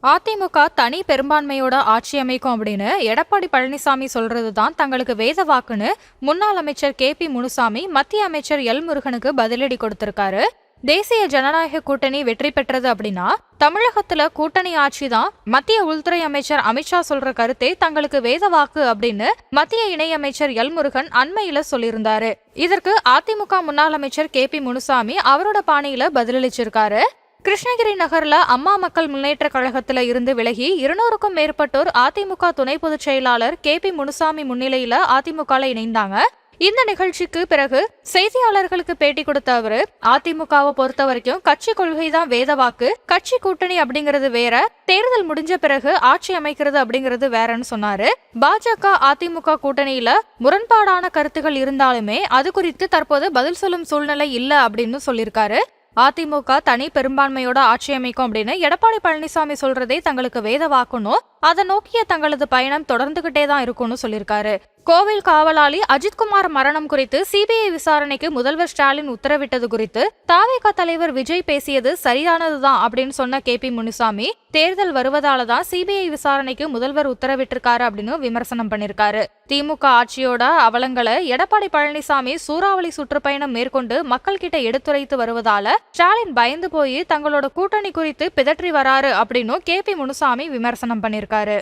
அதிமுக தனி பெரும்பான்மையோட ஆட்சி அமைக்கும் அப்படின்னு எடப்பாடி பழனிசாமி சொல்றதுதான் தங்களுக்கு வேத வாக்குன்னு முன்னாள் அமைச்சர் KP முனுசாமி மத்திய அமைச்சர் எல் முருகனுக்கு பதிலடி கொடுத்திருக்காரு. தேசிய ஜனநாயக கூட்டணி வெற்றி பெற்றது அப்படின்னா தமிழகத்துல கூட்டணி ஆட்சி தான் மத்திய உள்துறை அமைச்சர் அமித்ஷா சொல்ற கருத்தே தங்களுக்கு வேத வாக்கு அப்படின்னு மத்திய இணையமைச்சர் எல் முருகன் அண்மையில சொல்லியிருந்தாரு. இதற்கு அதிமுக முன்னாள் அமைச்சர் KP முனுசாமி அவரோட பாணியில பதிலளிச்சிருக்காரு. கிருஷ்ணகிரி நகர்ல அம்மா மக்கள் முன்னேற்ற கழகத்துல இருந்து விலகி 200க்கும் மேற்பட்டோர் அதிமுக துணை பொதுச் செயலாளர் KP முனுசாமி முன்னிலையில அதிமுகல இணைந்தாங்க. இந்த நிகழ்ச்சிக்கு பிறகு செய்தியாளர்களுக்கு பேட்டி கொடுத்த அவரு அதிமுகவை பொறுத்த வரைக்கும் கட்சி கொள்கை தான் வேத வாக்கு, கட்சி கூட்டணி அப்படிங்கிறது வேற, தேர்தல் முடிஞ்ச பிறகு ஆட்சி அமைக்கிறது அப்படிங்கிறது வேறன்னு சொன்னாரு. பாஜக அதிமுக கூட்டணியில முரண்பாடான கருத்துகள் இருந்தாலுமே அது குறித்து தற்போது பதில் சொல்லும் சூழ்நிலை இல்ல அப்படின்னு சொல்லியிருக்காரு. அதிமுக தனி பெரும்பான்மையோட ஆட்சி அமைக்கும் அப்படின்னு எடப்பாடி பழனிசாமி சொல்றதே தங்களுக்கு வேத வாக்கணும், அதை நோக்கிய தங்களது பயணம் தொடர்ந்துகிட்டே தான் இருக்கும்னு சொல்லியிருக்காரு. கோவில் காவலாளி அஜித்குமார் மரணம் குறித்து CBI விசாரணைக்கு முதல்வர் ஸ்டாலின் உத்தரவிட்டது குறித்து தாவேகா தலைவர் விஜய் பேசியது சரியானதுதான் அப்படின்னு சொன்ன KP முனுசாமி தேர்தல் வருவதாலதான் CBI விசாரணைக்கு முதல்வர் உத்தரவிட்டிருக்காரு அப்படின்னு விமர்சனம் பண்ணிருக்காரு. திமுக ஆட்சியோட அவலங்களை எடப்பாடி பழனிசாமி சூறாவளி சுற்றுப்பயணம் மேற்கொண்டு மக்கள் கிட்ட எடுத்துரைத்து வருவதால ஸ்டாலின் பயந்து போய் தங்களோட கூட்டணி குறித்து பிதற்றி வராரு அப்படின்னு KP முனுசாமி விமர்சனம் பண்ணிருக்காரு.